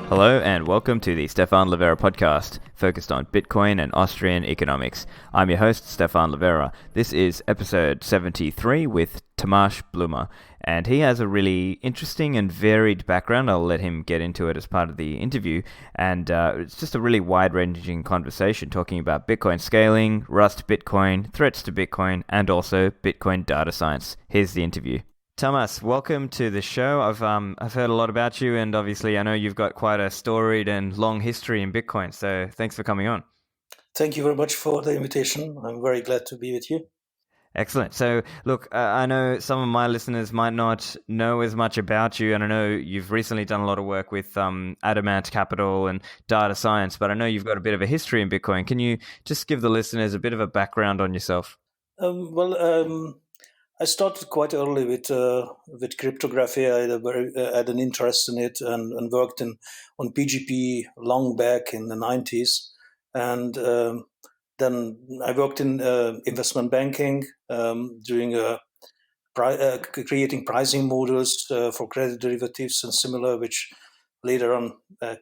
Hello and welcome to the Stephan Livera podcast, focused on Bitcoin and Austrian economics. I'm your host, Stephan Livera. This is episode 73 with Tamas Blummer, and he has a really interesting and varied background. I'll let him get into it as part of the interview, and it's just a really wide-ranging conversation talking about Bitcoin scaling, Rust Bitcoin, threats to Bitcoin, and also Bitcoin data science. Here's the interview. Tamass, welcome to the show. I've heard a lot about you, and obviously I know you've got quite a storied and long history in Bitcoin. So thanks for coming on. Thank you very much for the invitation. I'm very glad to be with you. Excellent. So look, I know some of my listeners might not know as much about you, and I know you've recently done a lot of work with Adamant Capital and data science, but I know you've got a bit of a history in Bitcoin. Can you just give the listeners a bit of a background on yourself? I started quite early with cryptography. I had an interest in it and worked on PGP long back in the 90s. And then I worked in investment banking, creating pricing models for credit derivatives and similar, which later on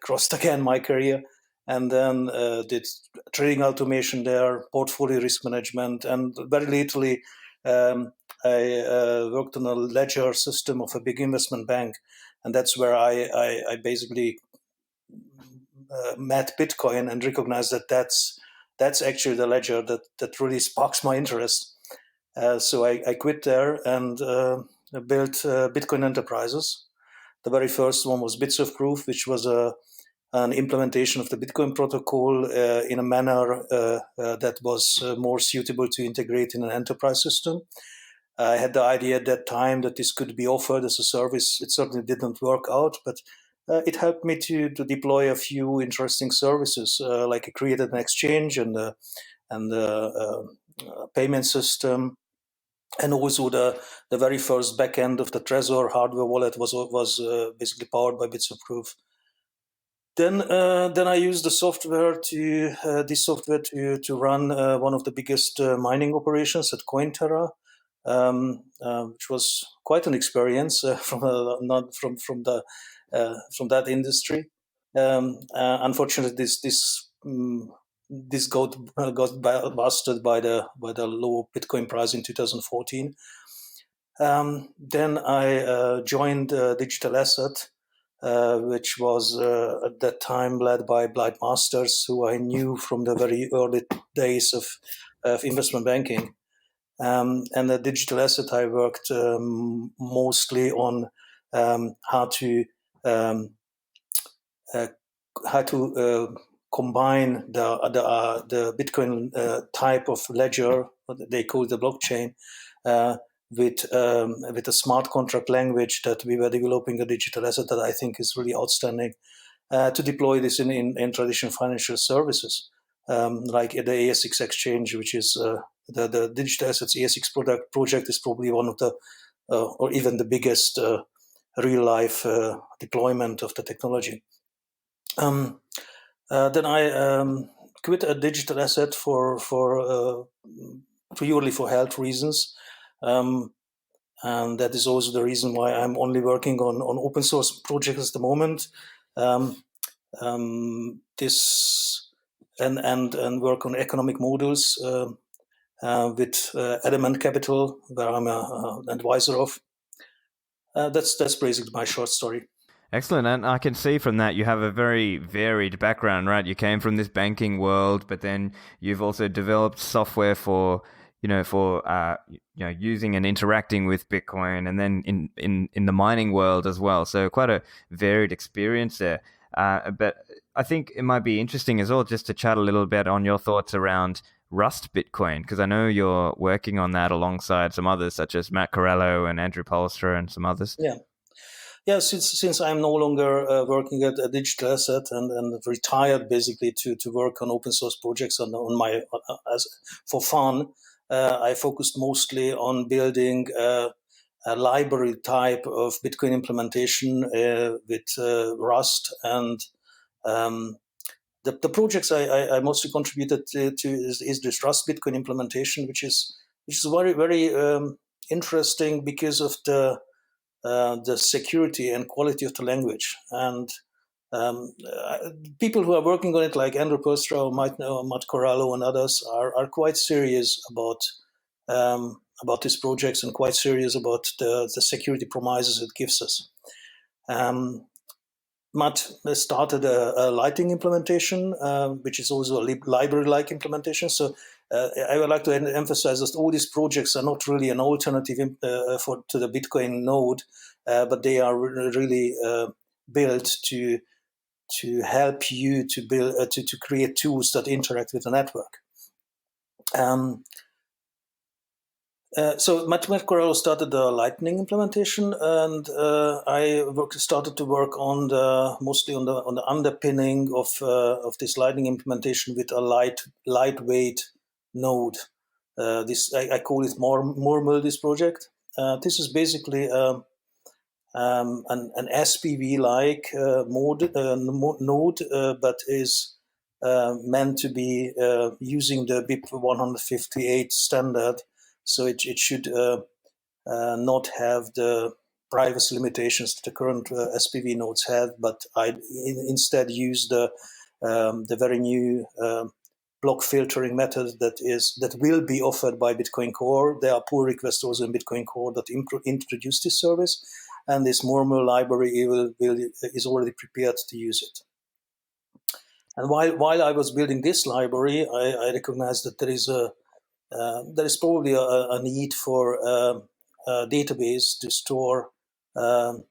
crossed again my career. And then did trading automation there, portfolio risk management, and very lately I worked on a ledger system of a big investment bank, and that's where I basically met Bitcoin and recognized that that's actually the ledger that really sparks my interest. So I quit there and built Bitcoin enterprises. The very first one was Bits of Proof, which was an implementation of the Bitcoin protocol in a manner that was more suitable to integrate in an enterprise system. I had the idea at that time that this could be offered as a service. It certainly didn't work out, but it helped me to deploy a few interesting services, like I created an exchange and a payment system, and also the very first backend of the Trezor hardware wallet was basically powered by Bits of Proof. Then I used the software to run one of the biggest mining operations at Cointerra, which was quite an experience from that industry. Unfortunately, this got busted by the low Bitcoin price in 2014. Then I joined Digital Asset, which was at that time led by Blight Masters, who I knew from the very early days of investment banking. And at Digital Asset, I worked mostly on how to combine the Bitcoin type of ledger, what they call the blockchain, with a smart contract language that we were developing a Digital Asset that I think is really outstanding, to deploy this in traditional financial services, like the ASX exchange, which is the Digital Assets ASX project is probably one of the or even the biggest real life deployment of the technology. Then I quit a Digital Asset for purely for health reasons. And that is also the reason why I'm only working on open source projects at the moment. This and work on economic models with Adamant Capital, where I'm an advisor of. That's basically my short story. Excellent. And I can see from that you have a very varied background, right? You came from this banking world, but then you've also developed software for using and interacting with Bitcoin, and then in the mining world as well. So quite a varied experience there. But I think it might be interesting as well just to chat a little bit on your thoughts around Rust Bitcoin, because I know you're working on that alongside some others such as Matt Corello and Andrew Polstra and some others. Yeah, since I'm no longer working at a Digital Asset and retired basically to work on open source projects on my for fun, I focused mostly on building a library type of Bitcoin implementation with Rust, and the projects I mostly contributed to is this Rust Bitcoin implementation, which is very very interesting because of the security and quality of the language. And People who are working on it, like Andrew Postra, Matt Corallo, and others, are quite serious about these projects and quite serious about the security promises it gives us. Matt started a Lightning implementation, which is also a library-like implementation. So I would like to emphasize that all these projects are not really an alternative to the Bitcoin node, but they are really built to help you to build to create tools that interact with the network. So Matt Corallo started the Lightning implementation, and I started to work on mostly on the underpinning of this Lightning implementation with a lightweight node. I call it Mormel. This project. This is basically an SPV-like node, but is meant to be using the BIP 158 standard. So it should not have the privacy limitations that the current SPV nodes have, but I instead use the very new block filtering method that will be offered by Bitcoin Core. There are pull requests also in Bitcoin Core that introduce this service, and this Mormel library is already prepared to use it. And while I was building this library, I recognized that there is probably a need for a database to store the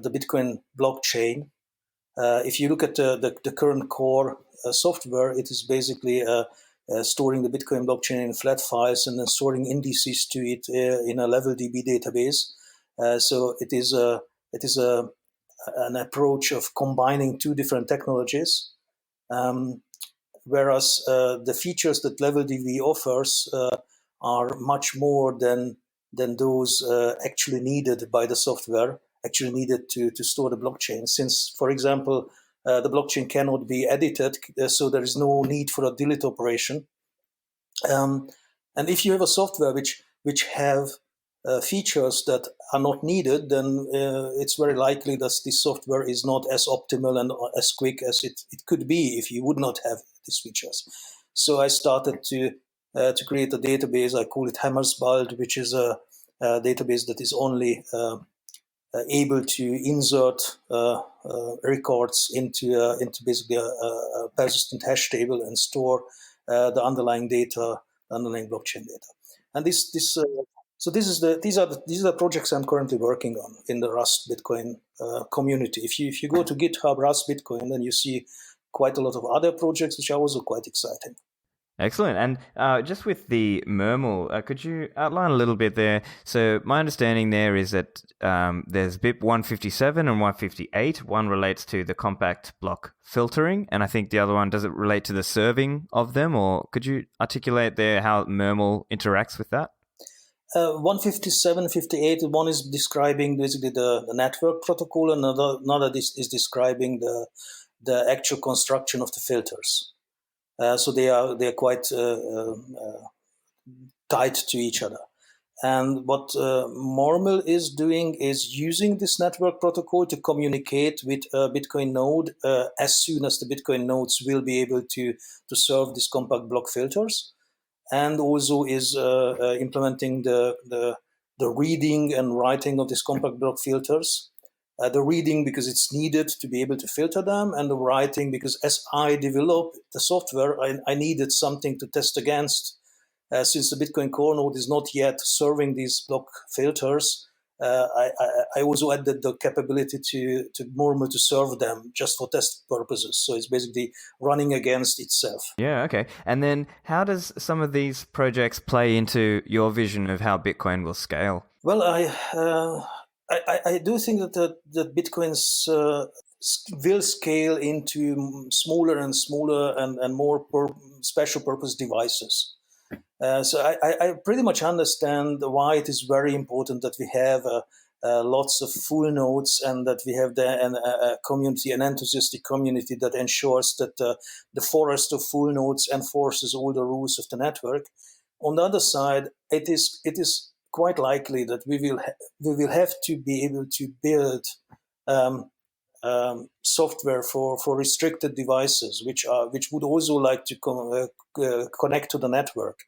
Bitcoin blockchain. If you look at the current core software, it is basically storing the Bitcoin blockchain in flat files and then storing indices to it in a LevelDB database. So it is an approach of combining two different technologies. Whereas the features that LevelDB offers are much more than those actually needed by the software, actually needed to store the blockchain. Since, for example, the blockchain cannot be edited, so there is no need for a delete operation. And if you have a software which have features that are not needed, then it's very likely that this software is not as optimal and as quick as it could be if you would not have these features. So I started to create a database. I call it Hammersbald, which is a database that is only able to insert records into basically a persistent hash table and store the underlying data, the underlying blockchain data. And these are the projects I'm currently working on in the Rust Bitcoin community. If you go to GitHub Rust Bitcoin, then you see quite a lot of other projects which are also quite exciting. Excellent. And just with the Mermel, could you outline a little bit there? So my understanding there is that there's BIP 157 and 158. One relates to the compact block filtering, and I think the other one, does it relate to the serving of them? Or could you articulate there how Mermel interacts with that? 157, 58, one is describing basically the network protocol, and another is describing the actual construction of the filters. So they are quite tied to each other. And what Mormel is doing is using this network protocol to communicate with a Bitcoin node as soon as the Bitcoin nodes will be able to serve these compact block filters, and also is implementing the reading and writing of these compact block filters. The reading because it's needed to be able to filter them, and the writing because as I develop the software, I needed something to test against. Since the Bitcoin Core node is not yet serving these block filters, I also added the capability to Mormel to serve them just for test purposes. So it's basically running against itself. Yeah, okay. And then how does some of these projects play into your vision of how Bitcoin will scale? Well, I do think that Bitcoins will scale into smaller and smaller and more special purpose devices. So I pretty much understand why it is very important that we have lots of full nodes and that we have a community, an enthusiastic community that ensures that the forest of full nodes enforces all the rules of the network. On the other side, it is quite likely that we will have to be able to build software for restricted devices, which would also like to connect to the network,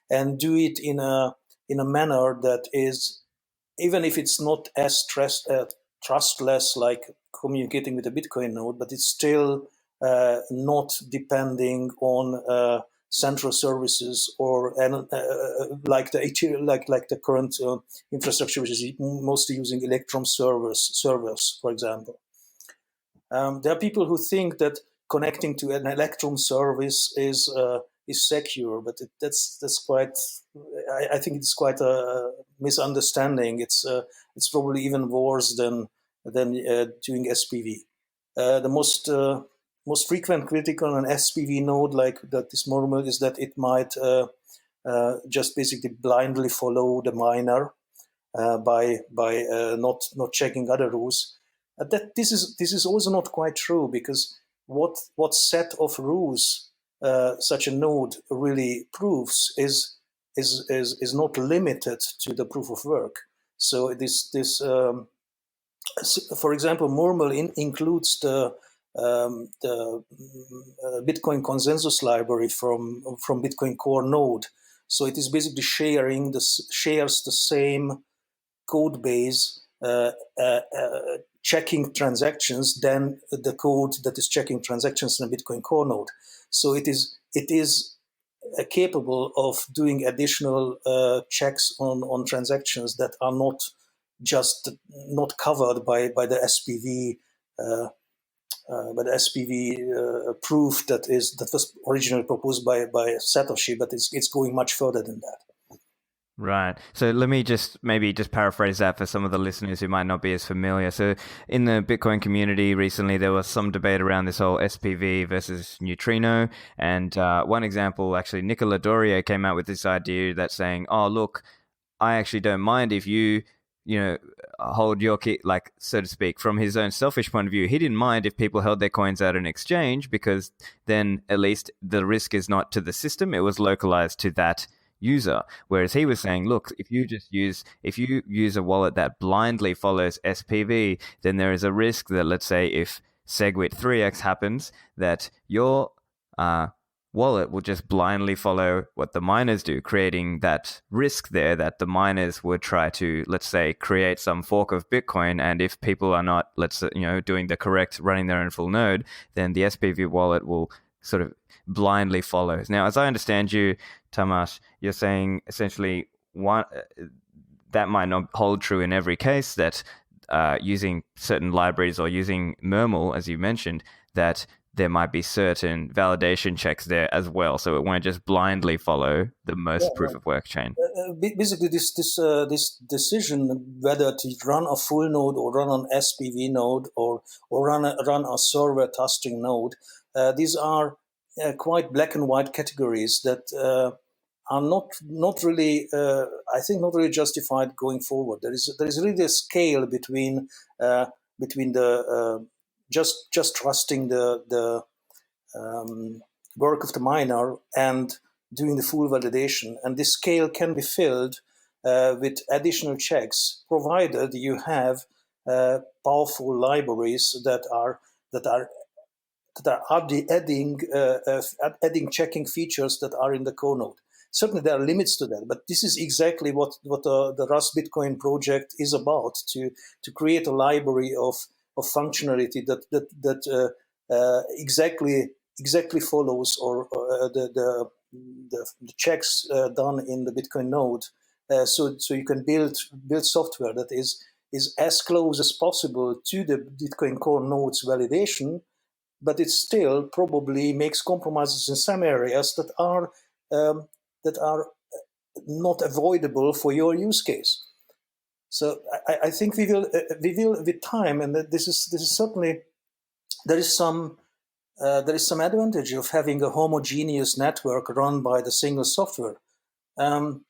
and do it in a manner that is, even if it's not as trustless like communicating with a Bitcoin node, but it's still not depending on central services or like the current infrastructure, which is mostly using Electrum servers, for example. There are people who think that connecting to an Electrum service is secure, but that's quite. I think it's quite a misunderstanding. It's probably even worse than doing SPV. The most frequent critic on an SPV node like that is normal is that it might just basically blindly follow the miner by not checking other rules. That this is also not quite true, because what set of rules such a node really proves is not limited to the proof of work. So for example, Murmel includes the Bitcoin consensus library from Bitcoin core node. So it is basically shares the same code base checking transactions than the code that is checking transactions in a Bitcoin core node. So it is capable of doing additional checks on transactions that are not covered by the SPV proof that was originally proposed by Satoshi, but it's going much further than that. Right. So let me just paraphrase that for some of the listeners who might not be as familiar. So in the Bitcoin community recently, there was some debate around this whole SPV versus neutrino. And one example, actually, Nicolas Dorier came out with this idea that's saying, oh, look, I actually don't mind if you hold your key, like, so to speak, from his own selfish point of view. He didn't mind if people held their coins at an exchange, because then at least the risk is not to the system. It was localized to that user. Whereas he was saying, look, if you use a wallet that blindly follows SPV, then there is a risk that, let's say, if SegWit 3x happens, that your wallet will just blindly follow what the miners do, creating that risk there that the miners would try to, let's say, create some fork of Bitcoin. And if people are not, doing the correct, running their own full node, then the SPV wallet will sort of blindly follow. Now, as I understand you, Tamass, you're saying essentially that might not hold true in every case, that using certain libraries or using Murmel, as you mentioned, that there might be certain validation checks there as well, so it won't just blindly follow the most proof of work chain. Basically, this decision whether to run a full node or run an SPV node or run a server testing node, these are quite black and white categories that are not really, I think, not really justified going forward. There is really a scale between the just trusting the work of the miner and doing the full validation, and this scale can be filled with additional checks, provided you have powerful libraries that are adding checking features that are in the core node. Certainly, there are limits to that, but this is exactly what the Rust Bitcoin project is about: to create a library of functionality that exactly follows or the checks done in the Bitcoin node, so you can build software that is as close as possible to the Bitcoin core node's validation, but it still probably makes compromises in some areas that are not avoidable for your use case. So I think we will with time, and this is certainly, there is some advantage of having a homogeneous network run by the single software, and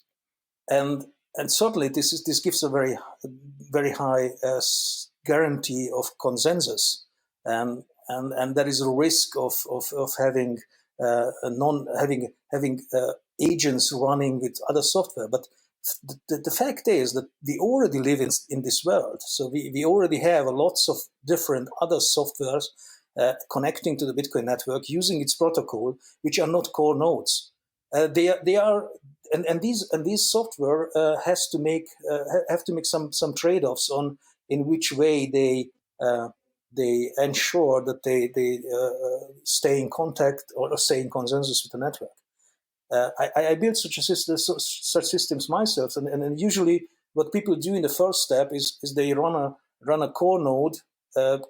certainly this gives a very high guarantee of consensus, and there is a risk of having having agents running with other software, but the fact is that we already live in this world. So we already have lots of different other softwares connecting to the Bitcoin network using its protocol, which are not core nodes. They are and these software have to make some trade-offs on in which way they ensure that they stay in contact or stay in consensus with the network. I built such systems myself, and usually what people do in the first step is they run a core node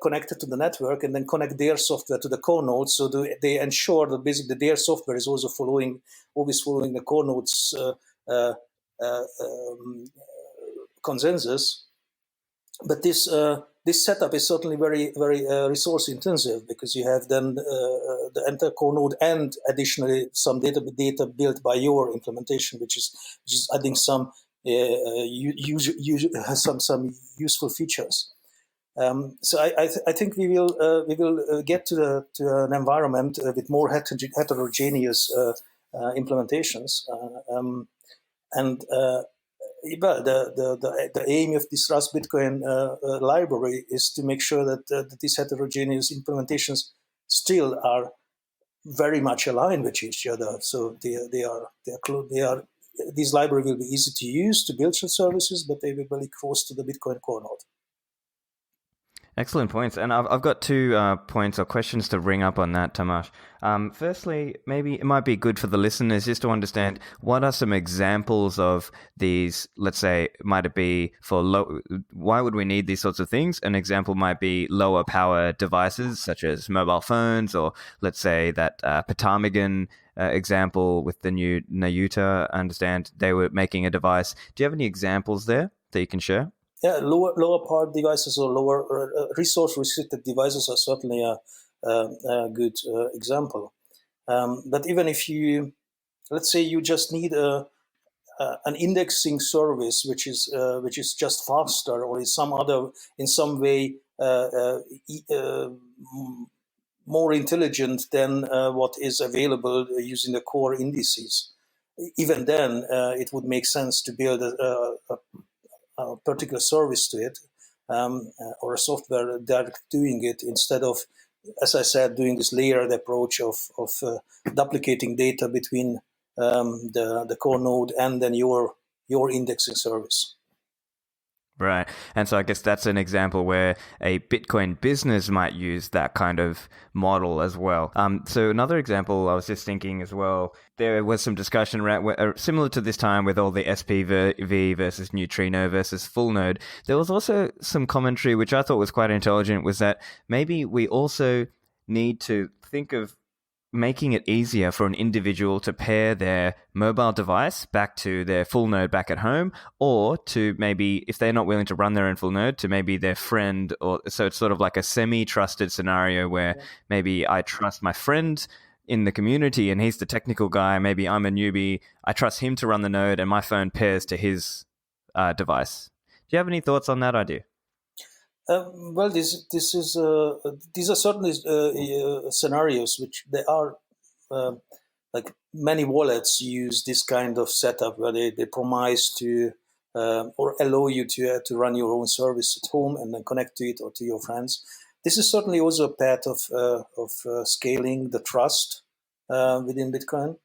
connected to the network, and then connect their software to the core node, so they ensure that basically their software is also always following the core node's consensus. But this setup is certainly very, very resource intensive, because you have then the entire core node and additionally some data built by your implementation, which is adding some some useful features. So I think we will get to an environment with more heterogeneous implementations, and well, the aim of this Rust Bitcoin library is to make sure that these heterogeneous implementations still are very much aligned with each other. So these library will be easy to use to build your services, but they will be very close to the Bitcoin core node. Excellent points. And I've got two points or questions to bring up on that, Tamass. Firstly, maybe it might be good for the listeners just to understand what are some examples of these, let's say, might it be for why would we need these sorts of things? An example might be lower power devices such as mobile phones, or let's say that Ptarmigan example with the new Nayuta. I understand they were making a device. Do you have any examples there that you can share? Yeah, lower power devices or lower resource restricted devices are certainly a good example. But even if let's say you just need an indexing service which is just faster, or in some way more intelligent than what is available using the core indices, even then it would make sense to build a particular service to it, or a software that doing it, instead of, as I said, doing this layered approach of duplicating data between the core node and then your indexing service. Right. And so I guess that's an example where a Bitcoin business might use that kind of model as well. So another example I was just thinking as well, there was some discussion around, similar to this time with all the SPV versus neutrino versus full node. There was also some commentary, which I thought was quite intelligent, was that maybe we also need to think of making it easier for an individual to pair their mobile device back to their full node back at home, or to maybe, if they're not willing to run their own full node, to maybe their friend, or so it's sort of like a semi-trusted scenario where maybe I trust my friend in the community and he's the technical guy, maybe I'm a newbie, I trust him to run the node and my phone pairs to his device. Do you have any thoughts on that idea? Well, these are certainly scenarios which they are like many wallets use this kind of setup where they promise to or allow you to run your own service at home and then connect to it or to your friends. This is certainly also a path of scaling the trust within Bitcoin.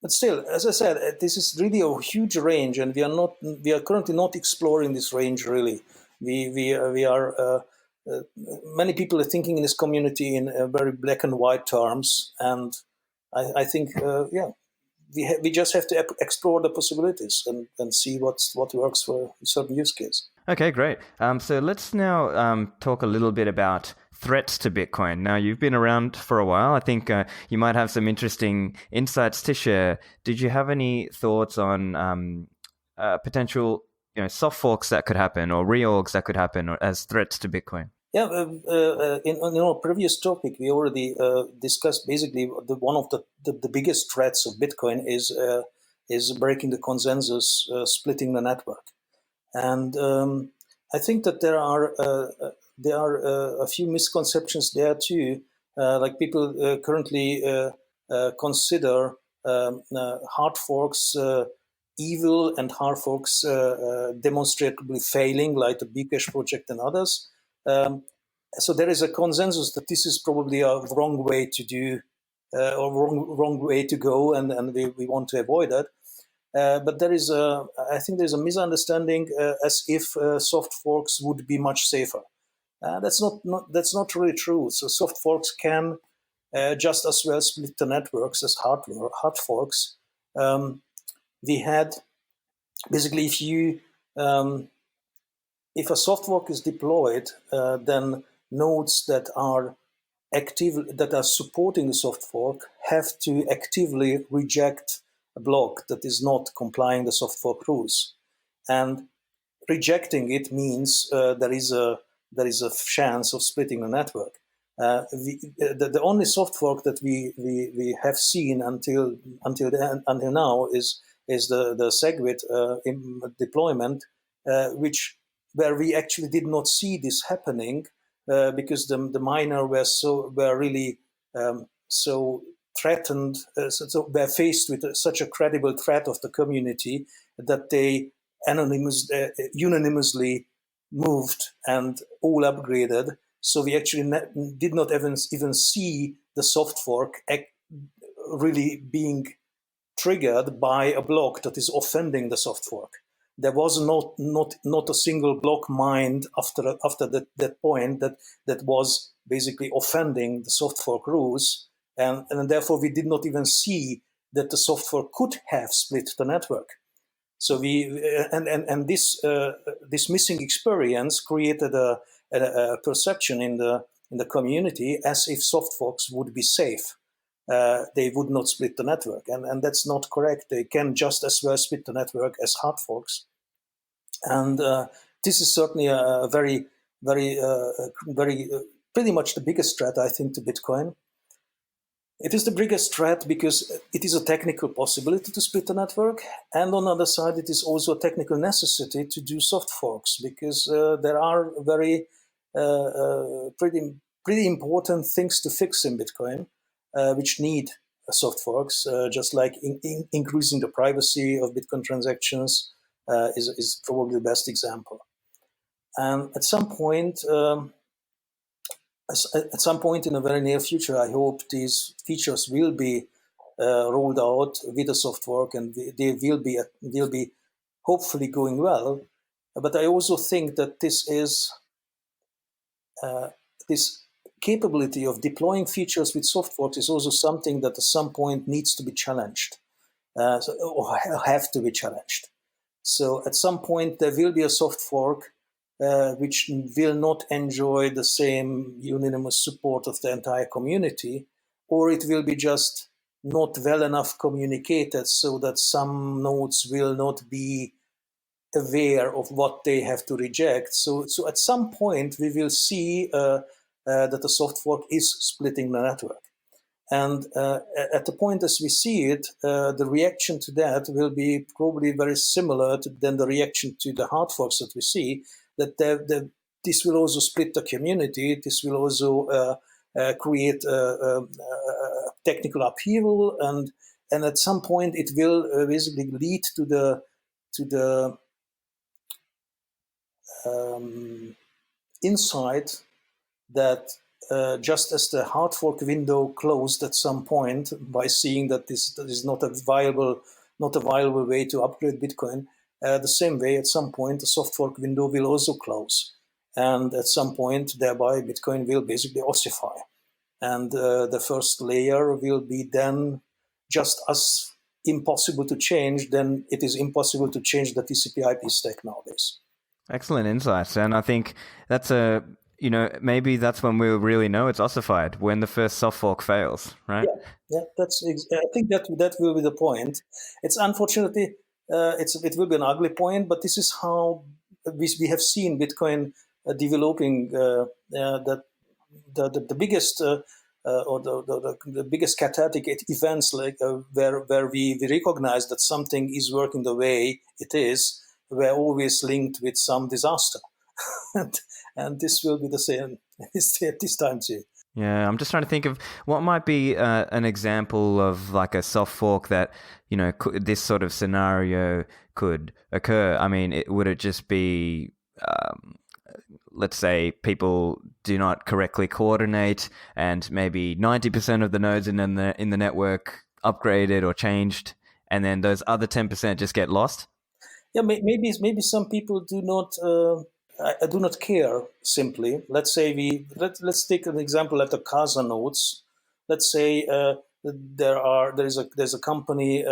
But still, as I said, this is really a huge range, and we are currently not exploring this range really. We are many people are thinking in this community in very black and white terms, and I think we just have to explore the possibilities and see what works for a certain use case. Okay, great. So let's now talk a little bit about threats to Bitcoin. Now, you've been around for a while. I think you might have some interesting insights to share. Did you have any thoughts on potential soft forks that could happen, or reorgs that could happen, or as threats to Bitcoin? Yeah, in our previous topic, we already discussed basically one of the biggest threats of Bitcoin is breaking the consensus, splitting the network, and I think that there are a few misconceptions there too. Like people currently consider hard forks evil and hard forks demonstrably failing, like the Bcash project and others. So there is a consensus that this is probably a wrong way to do, or wrong way to go, and we want to avoid that. But I think there's a misunderstanding as if soft forks would be much safer. That's not really true. So soft forks can just as well split the networks as hard forks. We had basically, if a soft fork is deployed, then nodes that are supporting the soft fork have to actively reject a block that is not complying the soft fork rules, and rejecting it means there is a chance of splitting the network. The only soft fork that we have seen until now is the SegWit deployment, where we actually did not see this happening because the miner were really so threatened, so were faced with such a credible threat of the community that they unanimously moved and all upgraded. So we actually did not even see the soft fork really being triggered by a block that is offending the soft fork. There was not a single block mined after that point that was basically offending the soft fork rules, and therefore we did not even see that the soft fork could have split the network. So this missing experience created a perception in the community as if soft forks would be safe. They would not split the network, and that's not correct. They can just as well split the network as hard forks, and this is certainly a very pretty much the biggest threat, I think, to Bitcoin. It is the biggest threat because it is a technical possibility to split the network, and on the other side, it is also a technical necessity to do soft forks, because there are very pretty important things to fix in Bitcoin, which need soft forks, just like increasing the privacy of Bitcoin transactions is probably the best example. And at some point in the very near future, I hope these features will be rolled out with a soft fork, and they will be hopefully going well. But I also think that this capability of deploying features with soft forks is also something that at some point needs to be challenged, or have to be challenged. So at some point there will be a soft fork which will not enjoy the same unanimous support of the entire community, or it will be just not well enough communicated so that some nodes will not be aware of what they have to reject. So at some point we will see that the soft fork is splitting the network. And at the point as we see it, the reaction to that will be probably very similar than the reaction to the hard forks that we see, that this will also split the community. This will also create technical upheaval, and at some point it will basically lead to the insight that just as the hard fork window closed at some point by seeing that this is not a viable way to upgrade Bitcoin, the same way at some point the soft fork window will also close, and at some point thereby Bitcoin will basically ossify, and the first layer will be then just as impossible to change than it is impossible to change the TCP/IP stack nowadays. Excellent insights, and I think that's maybe that's when we'll really know it's ossified, when the first soft fork fails, right? Yeah, I think that will be the point. It's unfortunately, it will be an ugly point, but this is how we have seen Bitcoin developing. That the biggest or the biggest catalytic events, like where we recognize that something is working the way it is, were always linked with some disaster. And this will be the same this time too. Yeah, I'm just trying to think of what might be an example of like a soft fork that, this sort of scenario could occur. I mean, would it just be, let's say, people do not correctly coordinate, and maybe 90% of the nodes in the network upgraded or changed, and then those other 10% just get lost? Yeah, maybe some people do not. I do not care. Simply, let's say let's take an example at the Casa nodes. Let's say there's a company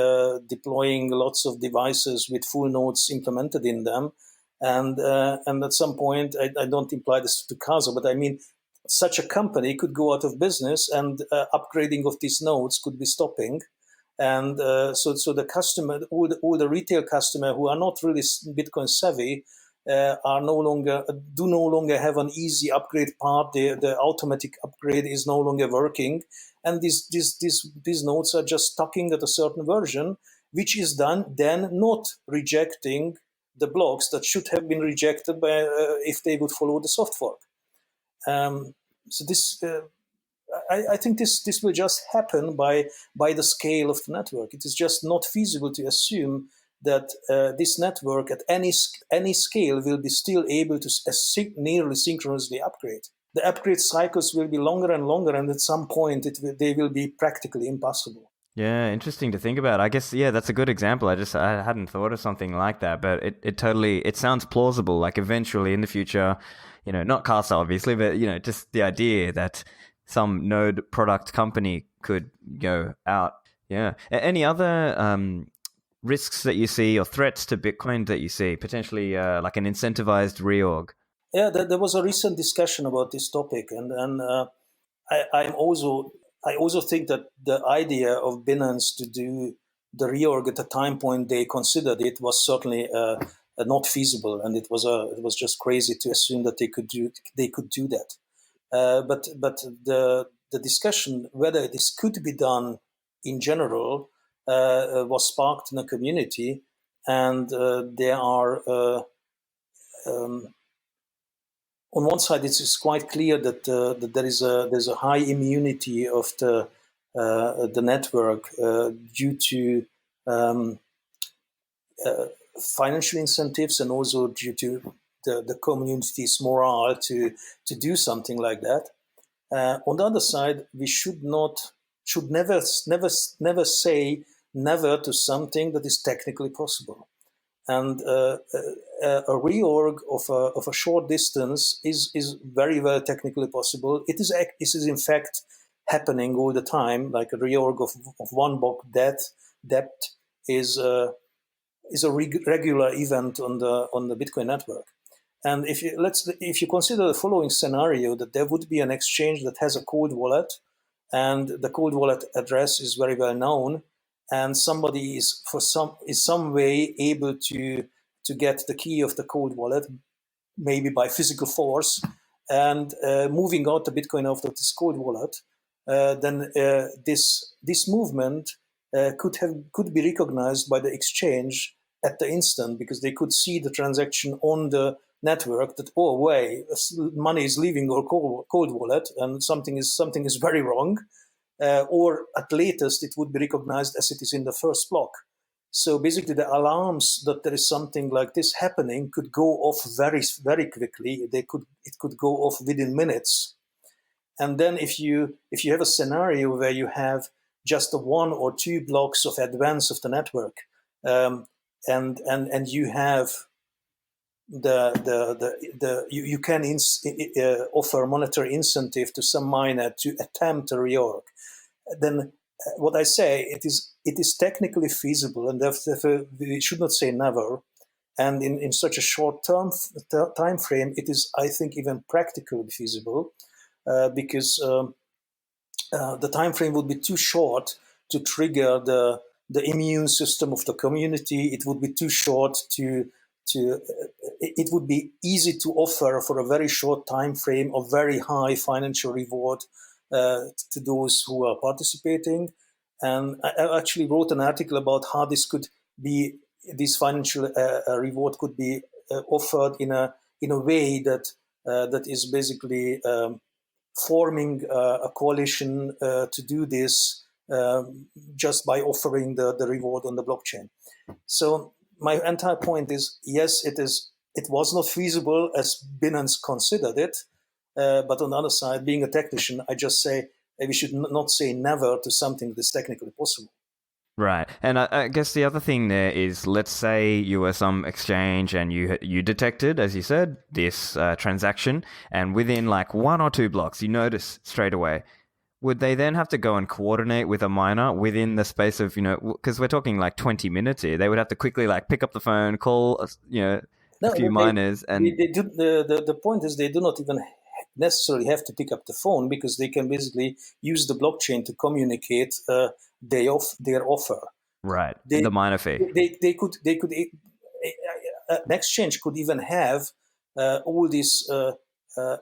deploying lots of devices with full nodes implemented in them, and at some point, I don't imply this to Casa, but I mean such a company could go out of business, and upgrading of these nodes could be stopping. And so the customer, all the retail customer who are not really Bitcoin savvy, are no longer have an easy upgrade path. The automatic upgrade is no longer working, and these nodes are just stucking at a certain version, which is then not rejecting the blocks that should have been rejected by if they would follow the soft fork. So this. I think this will just happen by the scale of the network. It is just not feasible to assume that this network at any scale will be still able to nearly synchronously upgrade. The upgrade cycles will be longer and longer, and at some point they will be practically impossible. Yeah, interesting to think about. I guess, yeah, that's a good example. I hadn't thought of something like that, but it totally, it sounds plausible. Like eventually in the future, not Casa obviously, but just the idea that some node product company could go out. Yeah. Any other risks that you see or threats to Bitcoin that you see, potentially like an incentivized reorg? Yeah, there was a recent discussion about this topic, and I also think that the idea of Binance to do the reorg at the time point they considered it was certainly not feasible, and it was just crazy to assume that they could do that. But the discussion whether this could be done in general was sparked in the community, and there are. On one side, it's quite clear that there's a high immunity of the network due to financial incentives, and also due to the community's morale to do something like that. On the other side, we should never say never to something that is technically possible. And a reorg of a short distance is very, very technically possible. It is in fact happening all the time. Like a reorg of one block depth is a regular event on the Bitcoin network. And if you consider the following scenario, that there would be an exchange that has a cold wallet, and the cold wallet address is very well known, and somebody is some way able to get the key of the cold wallet, maybe by physical force, and moving out the Bitcoin out of this cold wallet, then this movement could be recognized by the exchange at the instant, because they could see the transaction on the network that, oh wait, money is leaving our cold wallet, and something is very wrong. Or at latest, it would be recognized as it is in the first block. So basically, the alarms that there is something like this happening could go off very, very quickly. It could go off within minutes. And then if you have a scenario where you have just the one or two blocks of advance of the network, and you have you can offer monetary incentive to some miner to attempt a reorg, then what I say, it is technically feasible, and therefore we should not say never. And in such a short time frame, it is, I think, even practically feasible, because the time frame would be too short to trigger the immune system of the community. It would be too short to it would be easy to offer for a very short time frame of very high financial reward to those who are participating. And I actually wrote an article about how this financial reward could be offered in a way that is basically forming a coalition to do this just by offering the reward on the blockchain. So my entire point is, yes, it was not feasible as Binance considered it, but on the other side, being a technician, I just say we should not say never to something that's technically possible. Right. And I guess the other thing there is, let's say you were some exchange and you detected, as you said, this transaction, and within like 1 or 2 blocks, you notice straight away. Would they then have to go and coordinate with a miner within the space of, because we're talking like 20 minutes here, they would have to quickly like pick up the phone, call, a few miners and... The point is they do not even necessarily have to pick up the phone, because they can basically use the blockchain to communicate their offer. Right. The miner fee. They could an exchange could even have all this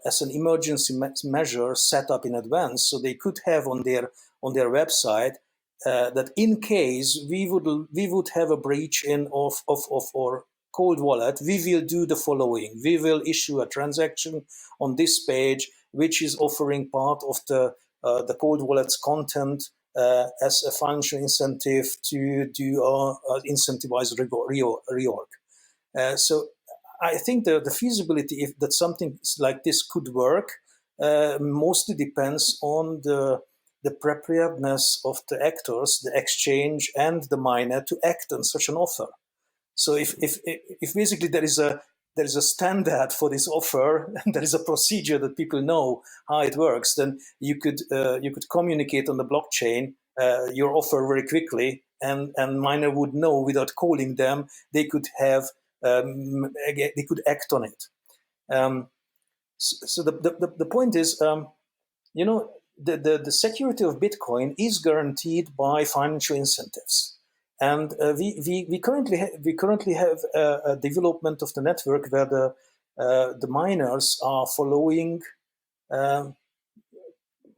as an emergency measure set up in advance, so they could have on their website that in case we would have a breach of our cold wallet, we will do the following. We will issue a transaction on this page, which is offering part of the cold wallet's content as a financial incentive to do incentivized reorg. So I think the feasibility, if that something like this could work, mostly depends on the preparedness of the actors, the exchange and the miner, to act on such an offer. So if basically there is a standard for this offer, and there is a procedure that people know how it works, then you could communicate on the blockchain your offer very quickly, and miner would know without calling them. They could have they could act on it. So the point is, the security of Bitcoin is guaranteed by financial incentives. And we currently have a development of the network where the miners are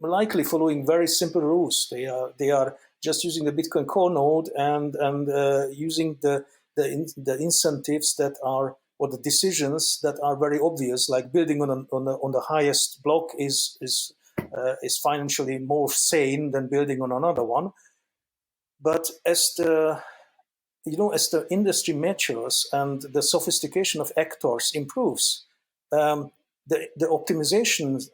likely following very simple rules. They are just using the Bitcoin core node and using the incentives that are, or the decisions that are very obvious, like building on the highest block is financially more sane than building on another one. But as the industry matures and the sophistication of actors improves, the optimization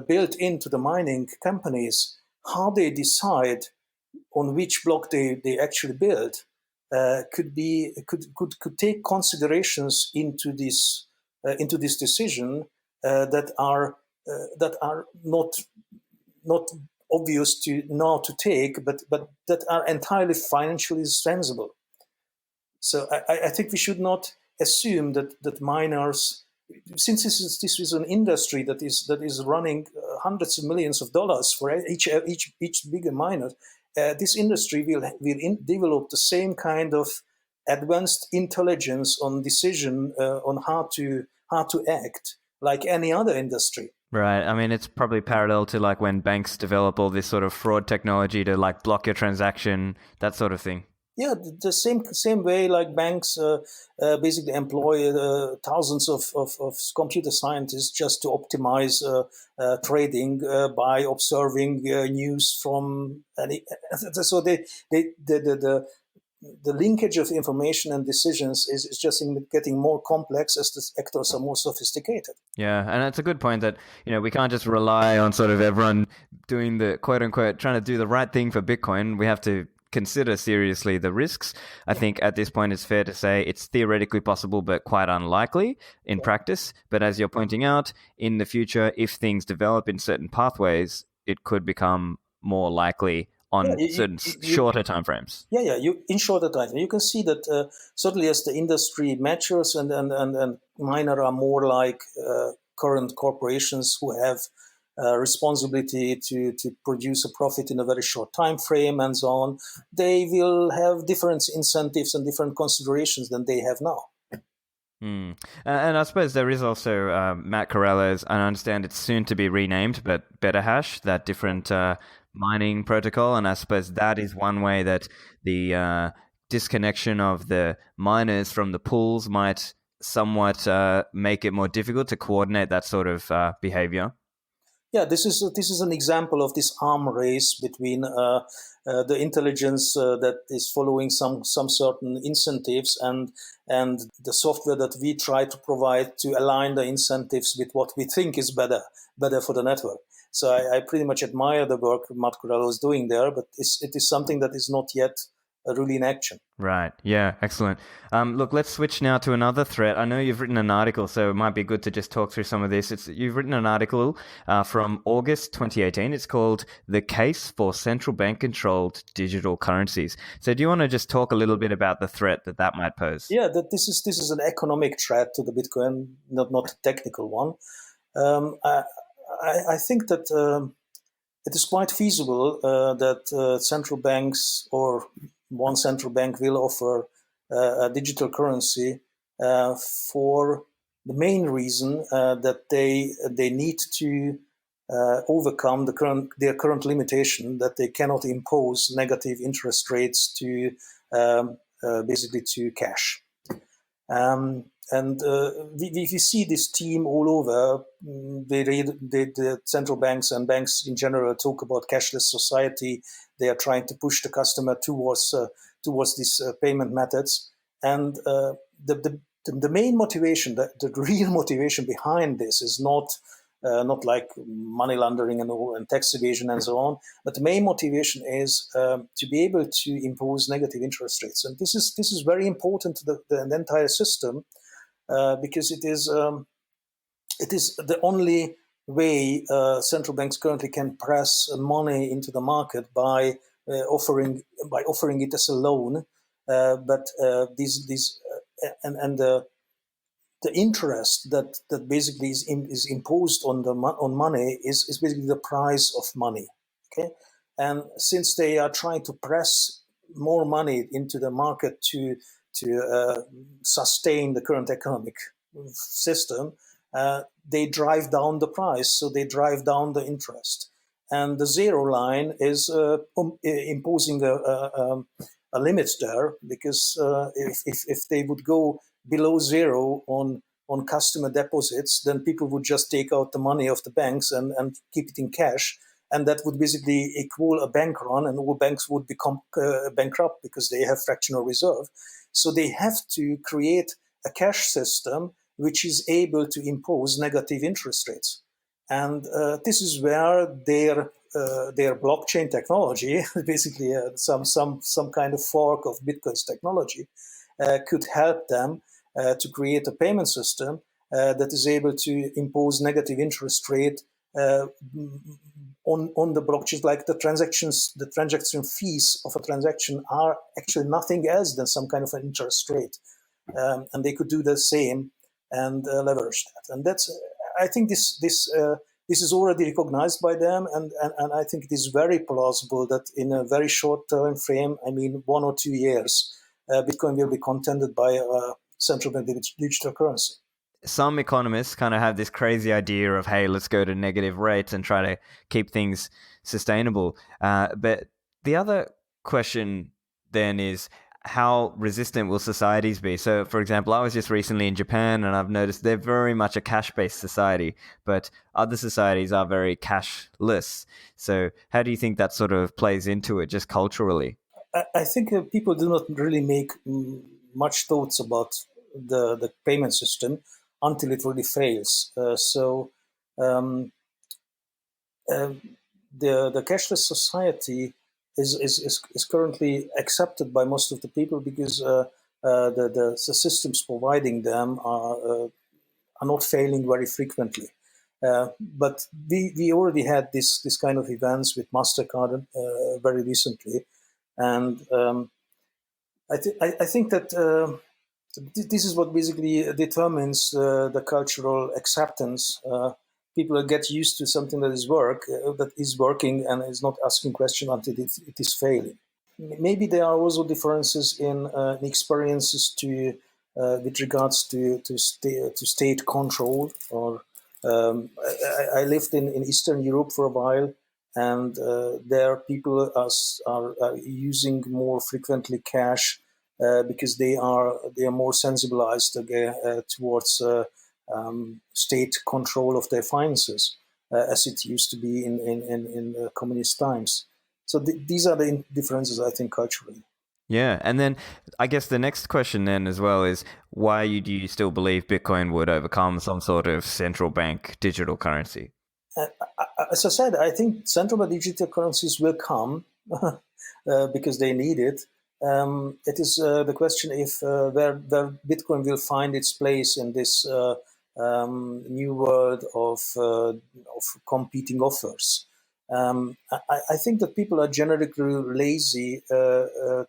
built into the mining companies, how they decide on which block they actually build, could take considerations into this decision that are not obvious to now to take, but that are entirely financially sensible. So I think we should not assume that miners, since this is an industry that is running hundreds of millions of dollars for each bigger miner, this industry will develop the same kind of advanced intelligence on decision on how to act like any other industry. Right. I mean, it's probably parallel to like when banks develop all this sort of fraud technology to like block your transaction, that sort of thing. Yeah, the same way like banks basically employ thousands of computer scientists just to optimize trading by observing news from any. So the linkage of information and decisions is just getting more complex as the actors are more sophisticated. Yeah, and it's a good point that, we can't just rely on sort of everyone doing the quote unquote trying to do the right thing for Bitcoin. We have to consider seriously the risks. I think at this point it's fair to say it's theoretically possible but quite unlikely in practice. But as you're pointing out, in the future, if things develop in certain pathways, it could become more likely on certain shorter timeframes. Yeah, in shorter time. You can see that certainly as the industry matures and miner are more like current corporations who have responsibility to produce a profit in a very short time frame and so on, they will have different incentives and different considerations than they have now. And I suppose there is also Matt Corello's, and I understand it's soon to be renamed, but BetterHash, that different mining protocol. And I suppose that is one way that the disconnection of the miners from the pools might somewhat make it more difficult to coordinate that sort of behavior. Yeah, this is an example of this arm race between the intelligence that is following some certain incentives and the software that we try to provide to align the incentives with what we think is better for the network. So I pretty much admire the work Matt Corallo is doing there, but it is something that is not yet really in action. Right. Yeah. Excellent. Look, let's switch now to another threat. I know you've written an article, so it might be good to just talk through some of this. You've written an article from August 2018. It's called "The Case for Central Bank Controlled Digital Currencies." So, do you want to just talk a little bit about the threat that might pose? Yeah, that this is an economic threat to the Bitcoin, not a technical one. I think that it is quite feasible that central banks or one central bank will offer a digital currency for the main reason that they need to overcome their current limitation that they cannot impose negative interest rates to basically to cash. We see this theme all over. The central banks and banks in general talk about cashless society. They are trying to push the customer towards these payment methods. And the main motivation, the real motivation behind this is not like money laundering and tax evasion and so on, but the main motivation is to be able to impose negative interest rates, and this is very important to the entire system because it is the only way central banks currently can press money into the market by offering it as a loan, but these and the interest that basically is imposed on money is basically the price of money. Okay, and since they are trying to press more money into the market to sustain the current economic system, they drive down the price, so they drive down the interest. And the zero line is imposing a limit there, because if they would go below zero on customer deposits, then people would just take out the money of the banks and keep it in cash. And that would basically equal a bank run, and all banks would become bankrupt because they have fractional reserve. So they have to create a cash system which is able to impose negative interest rates. And this is where their blockchain technology, basically some kind of fork of Bitcoin's technology, could help them to create a payment system that is able to impose negative interest rate on the blockchains. Like the transaction fees of a transaction are actually nothing else than some kind of an interest rate, and they could do the same and leverage that. And that's, I think this is already recognized by them, and I think it is very plausible that in a very short time frame, I mean 1 or 2 years, Bitcoin will be contended by a central bank digital currency. Some economists kind of have this crazy idea of, hey, let's go to negative rates and try to keep things sustainable. But the other question then is, how resistant will societies be? So, for example, I was just recently in Japan, and I've noticed they're very much a cash-based society, but other societies are very cashless. So how do you think that sort of plays into it, just culturally? I think people do not really make much thoughts about the payment system until it really fails. The cashless society is currently accepted by most of the people because the systems providing them are not failing very frequently. But we already had this kind of events with MasterCard very recently, and I think that this is what basically determines the cultural acceptance. People get used to something that is working, and is not asking questions until it is failing. Maybe there are also differences in experiences with regards to state control. Or I lived in Eastern Europe for a while, and there people are using more frequently cash because they are more sensibilized towards state control of their finances. as it used to be in communist times. So these are the differences, I think, culturally. Yeah, and then I guess the next question then as well is why do you still believe Bitcoin would overcome some sort of central bank digital currency? As I said, I think central bank digital currencies will come because they need it. It is the question if where Bitcoin will find its place in this new world of competing offers. I think that people are generally lazy,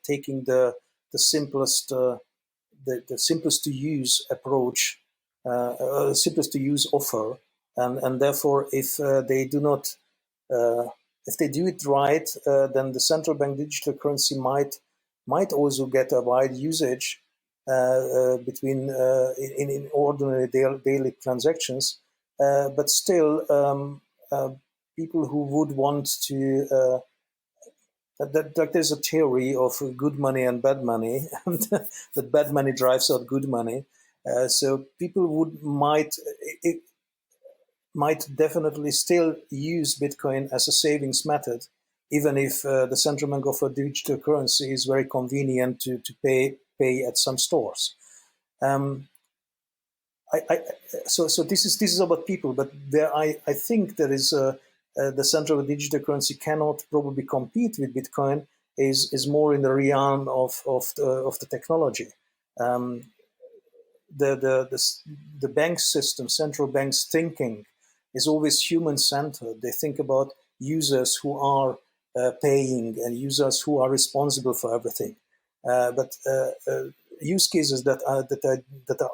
taking the simplest the simplest to use approach, simplest to use offer, and therefore, if they do not, if they do it right, then the central bank digital currency might also get a wide usage between in ordinary daily transactions, but still, people who would want to like there's a theory of good money and bad money, and that bad money drives out good money. So people might definitely still use Bitcoin as a savings method, even if the central bank of a digital currency is very convenient to pay at some stores. So this is about people, but there I think there is the central digital currency cannot probably compete with Bitcoin is more in the realm of the technology. The bank system, central banks thinking is always human centered. They think about users who are paying and users who are responsible for everything. But use cases that are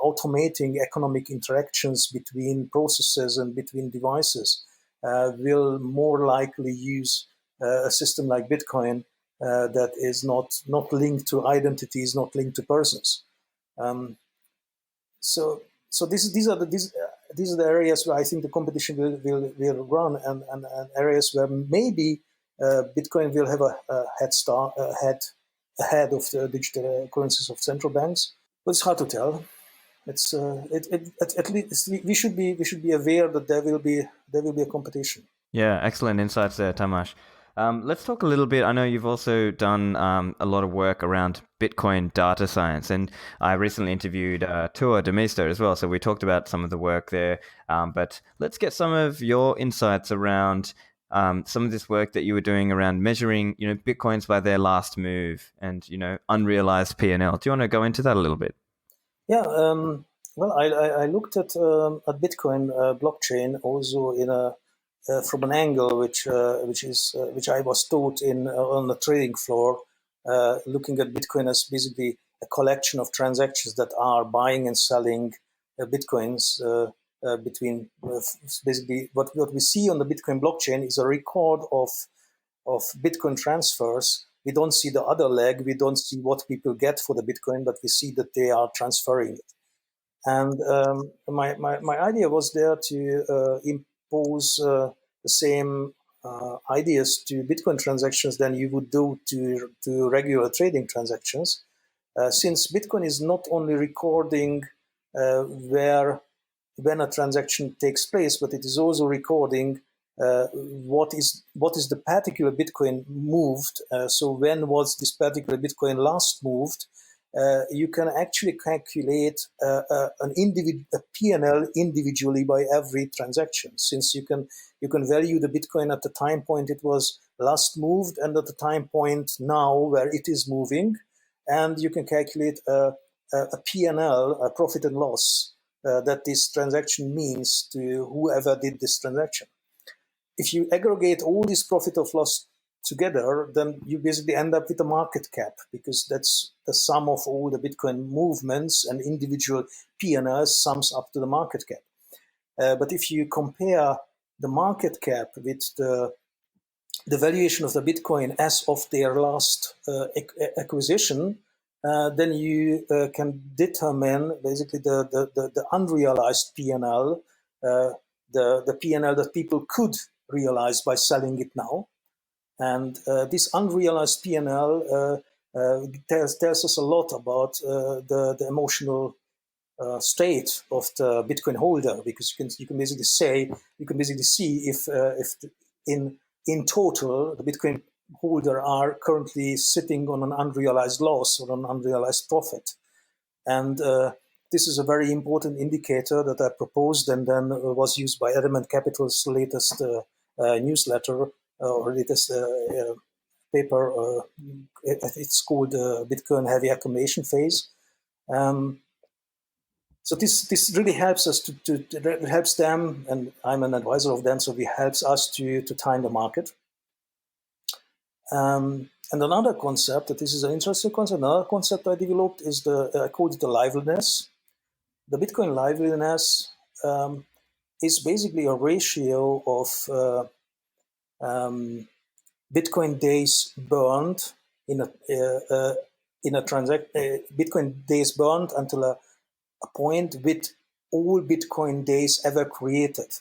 automating economic interactions between processes and between devices will more likely use a system like Bitcoin that is not linked to identities, not linked to persons. So these are the areas where I think the competition will run, and areas where maybe Bitcoin will have a head start ahead of the digital currencies of central banks. But it's hard to tell. It's at least we should be aware that there will be a competition. Yeah, excellent insights there, Tamas. Let's talk a little bit. I know you've also done a lot of work around Bitcoin data science, and I recently interviewed Tua Demister as well. So we talked about some of the work there. But let's get some of your insights around some of this work that you were doing around measuring, Bitcoins by their last move and unrealized P&L. Do you want to go into that a little bit? Yeah. Well, I looked at Bitcoin blockchain also in a from an angle which I was taught in on the trading floor, looking at Bitcoin as basically a collection of transactions that are buying and selling Bitcoins between basically what we see on the Bitcoin blockchain is a record of Bitcoin transfers. We don't see the other leg. We don't see what people get for the Bitcoin, but we see that they are transferring it. And my idea was there to impose the same ideas to Bitcoin transactions than you would do to regular trading transactions. Since Bitcoin is not only recording when a transaction takes place, but it is also recording what is the particular Bitcoin moved. So when was this particular Bitcoin last moved? You can actually calculate a P&L individually by every transaction, since you can value the Bitcoin at the time point it was last moved and at the time point now where it is moving, and you can calculate a P&L, a profit and loss that this transaction means to whoever did this transaction. If you aggregate all this profit or loss together, then you basically end up with a market cap, because that's the sum of all the Bitcoin movements, and individual P&Ls sums up to the market cap. But if you compare the market cap with the valuation of the Bitcoin as of their last acquisition, then you can determine basically the unrealized P&L, the P&L that people could realize by selling it now. And this unrealized P&L tells us a lot about the emotional state of the Bitcoin holder, because you can basically see if in total the Bitcoin holder are currently sitting on an unrealized loss or an unrealized profit. And this is a very important indicator that I proposed and then was used by Adamant Capital's latest newsletter or latest paper. It's called Bitcoin Heavy Accumulation Phase. So this really helps us it helps them, and I'm an advisor of them, so it helps us to time the market. And another concept, that this is an interesting concept, another concept I developed is I called it the liveliness. The Bitcoin liveliness is basically a ratio of Bitcoin days burned in a Bitcoin days burned until a point with all Bitcoin days ever created.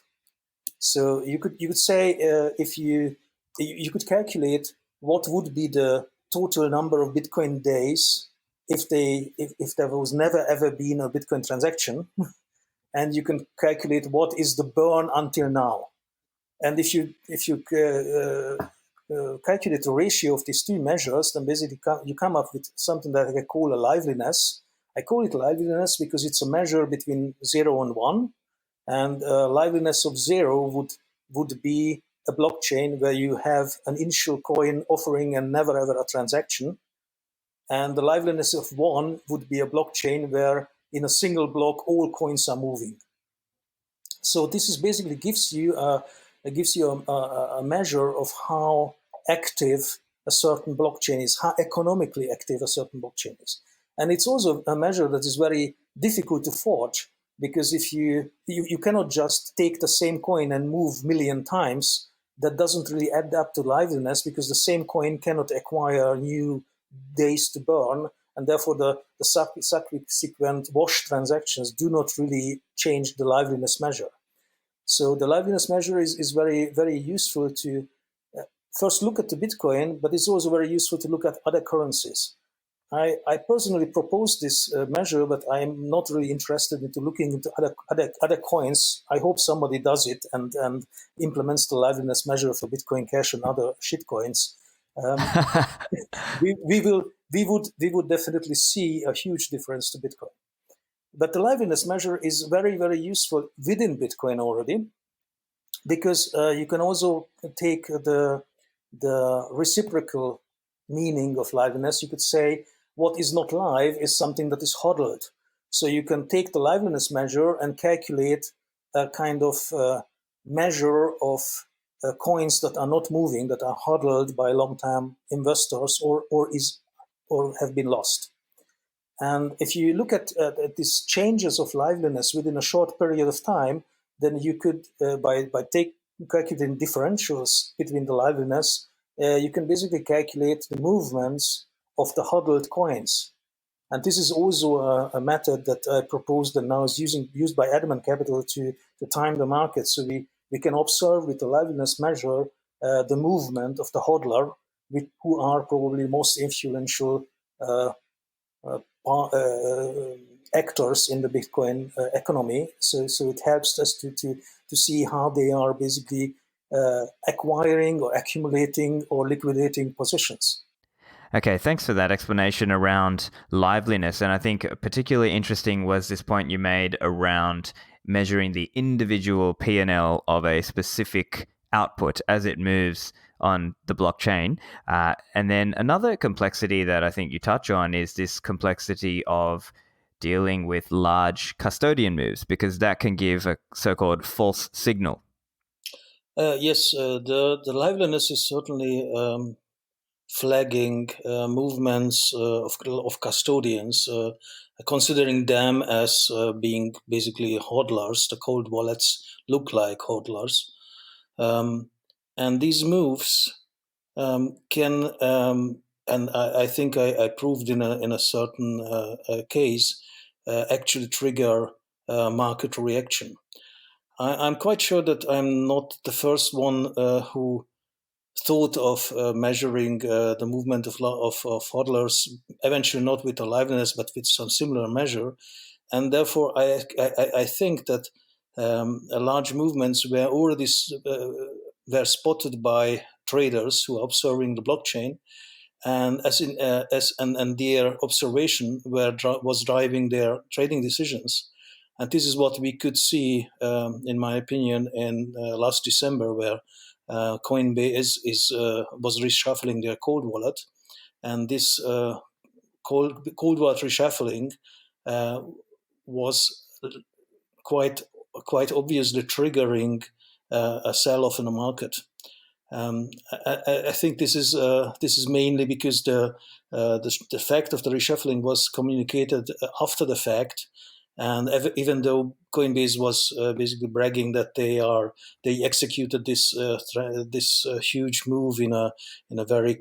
So you could say if you could calculate what would be the total number of Bitcoin days if there was never ever been a Bitcoin transaction, and you can calculate what is the burn until now. And if you calculate the ratio of these two measures, then basically you come up with something that I call a liveliness. I call it liveliness because it's a measure between 0 and 1, and liveliness of 0 would be a blockchain where you have an initial coin offering and never ever a transaction. And the liveliness of 1 would be a blockchain where in a single block all coins are moving. So this is basically gives you a measure of how active a certain blockchain is, how economically active a certain blockchain is. And it's also a measure that is very difficult to forge, because if you cannot just take the same coin and move million times. That doesn't really add up to liveliness, because the same coin cannot acquire new days to burn, and therefore the subsequent wash transactions do not really change the liveliness measure. So the liveliness measure is very, very useful to first look at the Bitcoin, but it's also very useful to look at other currencies. I personally proposed this measure, but I'm not really interested into looking into other coins. I hope somebody does it and implements the liveliness measure for Bitcoin Cash and other shit coins. We would definitely see a huge difference to Bitcoin. But the liveliness measure is very, very useful within Bitcoin already, because you can also take the reciprocal meaning of liveliness. You could say what is not live is something that is hodled. So you can take the liveliness measure and calculate a kind of measure of coins that are not moving, that are hodled by long-term investors or have been lost. And if you look at these changes of liveliness within a short period of time, then you could, by calculating differentials between the liveliness, you can basically calculate the movements of the hodled coins. And this is also a method that I proposed and now is used by Adamant Capital to time the market. So we can observe with the liveliness measure the movement of the hodler, who are probably most influential actors in the Bitcoin economy. So it helps us to see how they are basically acquiring or accumulating or liquidating positions. Okay, thanks for that explanation around liveliness. And I think particularly interesting was this point you made around measuring the individual P&L of a specific output as it moves on the blockchain. And then another complexity that I think you touch on is this complexity of dealing with large custodian moves, because that can give a so-called false signal. Yes, the liveliness is certainly flagging movements of custodians, considering them as being basically hodlers. The cold wallets look like hodlers. And these moves can, and I think I proved in a certain case, actually trigger market reaction. I'm quite sure that I'm not the first one who thought of measuring the movement of hodlers, eventually not with the liveliness, but with some similar measure. And therefore, I think that large movements were already were spotted by traders who are observing the blockchain, and and their observation was driving their trading decisions. And this is what we could see, in my opinion, in last December, where Coinbase was reshuffling their cold wallet, and this cold wallet reshuffling was quite obviously triggering a sell-off in the market. I think this is mainly because the fact of the reshuffling was communicated after the fact, and even though Coinbase was basically bragging that they executed this huge move in a very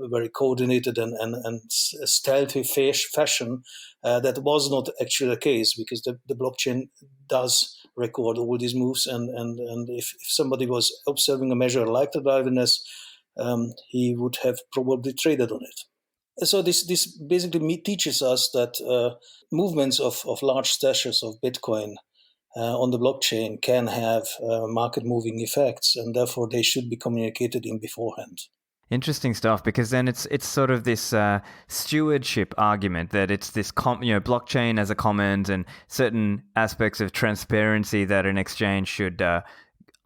very coordinated and stealthy fashion, that was not actually the case, because the blockchain does record all these moves, and if somebody was observing a measure like the Liveliness, he would have probably traded on it. So this basically teaches us that movements of large stashes of Bitcoin on the blockchain can have market moving effects, and therefore they should be communicated in beforehand. Interesting stuff, because then it's sort of this stewardship argument that it's this blockchain as a commons and certain aspects of transparency that an exchange should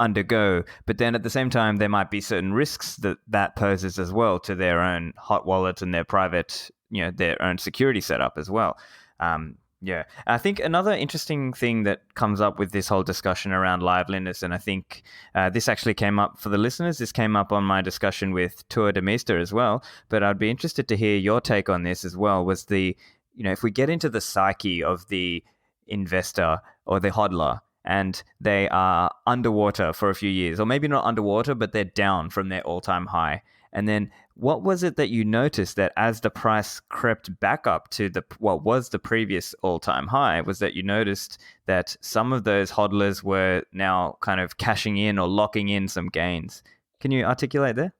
undergo, but then at the same time there might be certain risks that poses as well to their own hot wallet and their private, their own security setup as well. I think another interesting thing that comes up with this whole discussion around liveliness, and I think this actually came up for the listeners, this came up on my discussion with Tour de Meester as well, but I'd be interested to hear your take on this as well, was if we get into the psyche of the investor or the hodler, and they are underwater for a few years, or maybe not underwater, but they're down from their all-time high. And then what was it that you noticed that as the price crept back up to what was the previous all-time high, was that you noticed that some of those hodlers were now kind of cashing in or locking in some gains? Can you articulate there?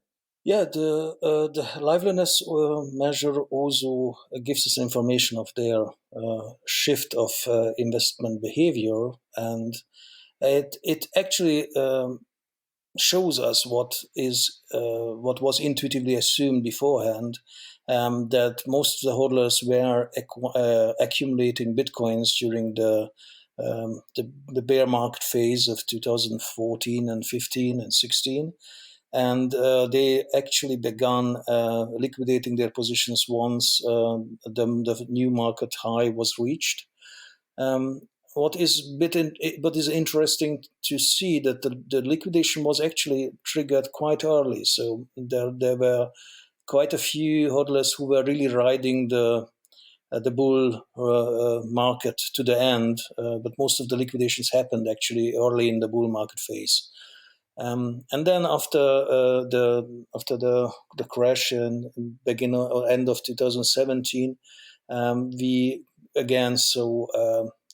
Yeah, the liveliness measure also gives us information of their shift of investment behavior, and it actually shows us what was intuitively assumed beforehand, that most of the hodlers were accumulating bitcoins during the bear market phase of 2014 and 15 and 16. And they actually began liquidating their positions once the new market high was reached. What is interesting to see that the liquidation was actually triggered quite early. So there were quite a few hodlers who were really riding the bull market to the end, but most of the liquidations happened actually early in the bull market phase. And then after the crash in beginning or end of 2017, we again saw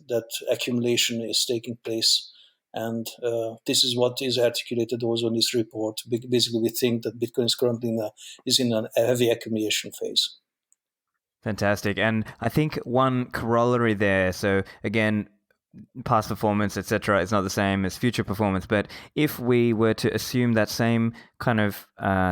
that accumulation is taking place, and this is what is articulated also in this report. Basically, we think that Bitcoin is currently in a heavy accumulation phase. Fantastic. And I think one corollary there, so again, past performance, etc., is not the same as future performance. But if we were to assume that same kind of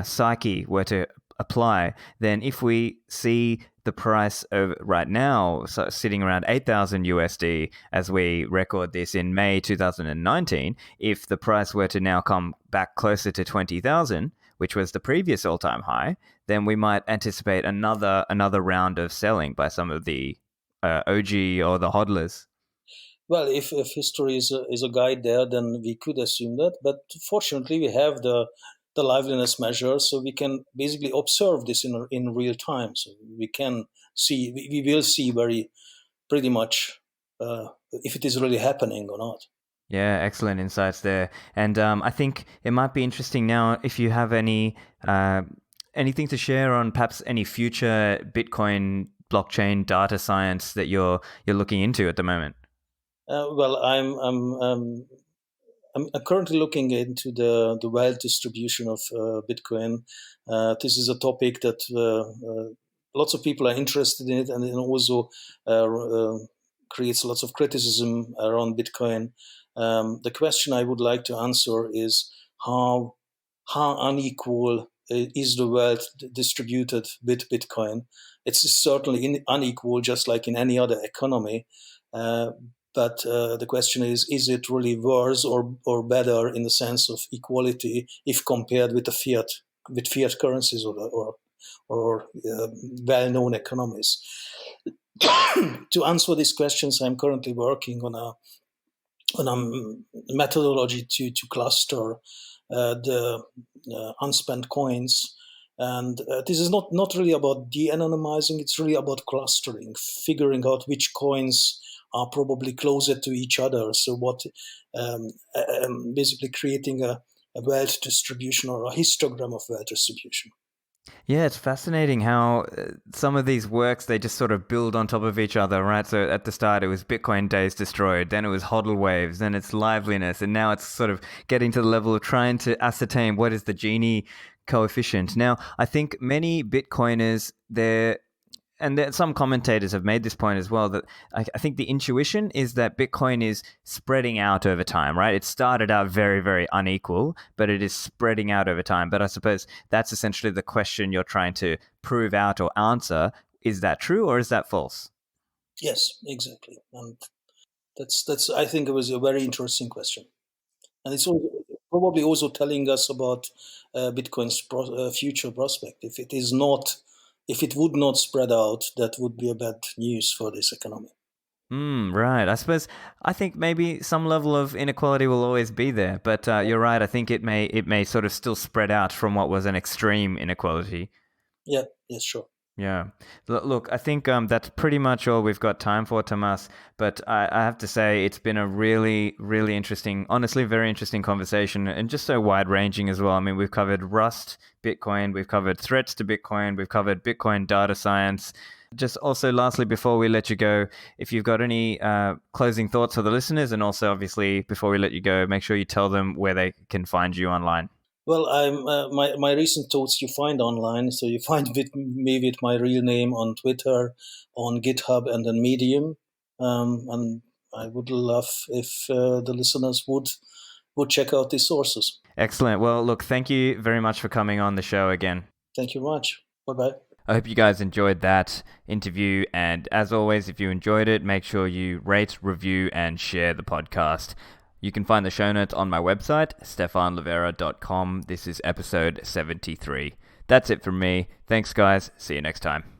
psyche were to apply, then if we see the price of right now sitting around 8,000 USD as we record this in May 2019, if the price were to now come back closer to 20,000, which was the previous all-time high, then we might anticipate another round of selling by some of the OG or the hodlers. Well, if history is a guide there, then we could assume that. But fortunately, we have the liveliness measure, so we can basically observe this in real time. So we can see, we will see pretty much if it is really happening or not. Yeah, excellent insights there. And I think it might be interesting now if you have anything to share on perhaps any future Bitcoin blockchain data science that you're looking into at the moment. Well, I'm currently looking into the wealth distribution of Bitcoin. This is a topic that lots of people are interested in it, and then also creates lots of criticism around Bitcoin. The question I would like to answer is how unequal is the wealth distributed with Bitcoin. It's certainly unequal, just like in any other economy. But the question is it really worse or better in the sense of equality if compared with fiat currencies or well-known economies? To answer these questions, I'm currently working on a methodology to cluster the unspent coins. And this is not really about de-anonymizing, it's really about clustering, figuring out which coins are probably closer to each other. So basically creating a wealth distribution or a histogram of wealth distribution. Yeah, it's fascinating how some of these works, they just sort of build on top of each other, right? So at the start, it was Bitcoin days destroyed, then it was hodl waves, then it's liveliness, and now it's sort of getting to the level of trying to ascertain what is the Gini coefficient. Now, I think many Bitcoiners, some commentators have made this point as well, that I think the intuition is that Bitcoin is spreading out over time, right? It started out very, very unequal, but it is spreading out over time. But I suppose that's essentially the question you're trying to prove out or answer. Is that true or is that false? Yes, exactly. And that's I think it was a very interesting question. And it's probably also telling us about Bitcoin's future prospect. If it would not spread out, that would be a bad news for this economy. Right. I think maybe some level of inequality will always be there, but you're right. I think it may sort of still spread out from what was an extreme inequality. Yeah. Yes. Sure. Yeah. Look, I think that's pretty much all we've got time for, Tamass. But I have to say, it's been a really, really interesting, honestly, very interesting conversation, and just so wide-ranging as well. I mean, we've covered Rust, Bitcoin, we've covered threats to Bitcoin, we've covered Bitcoin data science. Just also, lastly, before we let you go, if you've got any closing thoughts for the listeners, and also, obviously, before we let you go, make sure you tell them where they can find you online. Well, I'm my recent thoughts you find online. So you find me with my real name on Twitter, on GitHub, and on Medium. And I would love if the listeners would check out these sources. Excellent. Well, look, thank you very much for coming on the show again. Thank you much. Bye bye. I hope you guys enjoyed that interview. And as always, if you enjoyed it, make sure you rate, review, and share the podcast. You can find the show notes on my website, stephanlivera.com. This is episode 73. That's it from me. Thanks, guys. See you next time.